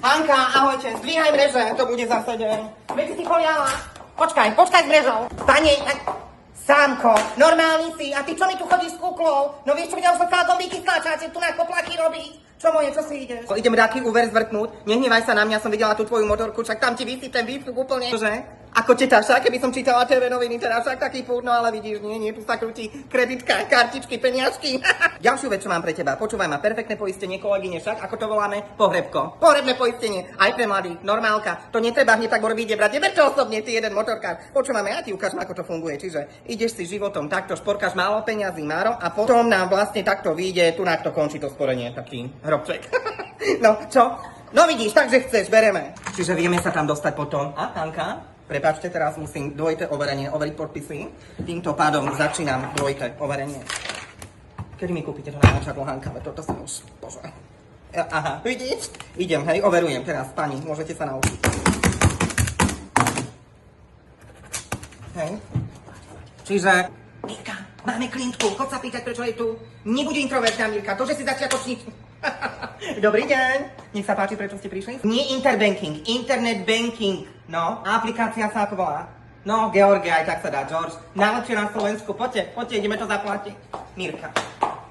Hanka, ahojte, zdvíhaj mreže, to bude zase deň. Veď si poliala. Počkaj s mrežou. Pane, Sámko, normálny si, a ty čo mi tu chodíš s kuklou? No vieš čo, ja už som celá gombíky stlačáte, tu na koplaky robiť. Čo moje, čo si ideš? Idem dáky úver zvrtnúť, nehnevaj sa na mňa, som videla tú tvoju motorku, však tam ti visí ten výstup úplne. Čože? Ako tetaša, keby som čítala TV noviny, teda však taký púd, no ale vidíš, nie, tu sa krúti kreditka, kartičky, peniažky. Ďalšiu vec, čo mám pre teba, počúvaj ma, perfektné poistenie, kolegyne, však, ako to voláme, pohrebko. Pohrebné poistenie, aj pre mladých, normálka, to netreba hneď tak morbíde brať, neber to osobne, ty jeden motorkár. Počúvame, ja ti ukážem, ako to funguje, čiže ideš si životom takto, šporkáš málo peňazí, máro, a potom nám vlastne takto vyjde, tu na to končí to sporenie, taký hrobček. No, čo? No vidíš, takže chceš, bereme. Čiže vieme sa tam dostať potom. A, Hanka? Prepáčte, teraz musím dvojité overenie, overiť podpisy. Týmto pádom začínam dvojité overenie. Kedy mi kúpite to namáčadlo, Hanka? Toto sa už, bože. Aha, vidíš? Idem, hej, overujem teraz, pani, môžete sa naučiť. Hej. Čiže... Mirka, máme klientku, chod sa pýtať, prečo je tu. Nebuď introvertná, Mirka, to, že si začiatočník. Dobrý deň, nech sa páči, prečo ste prišli? Nie interbanking, internet banking. No, aplikácia sa ako volá? No, Georgia, aj tak sa dá, George. Najlepšie na Slovensku, poďte, ideme to zaplatiť. Mirka.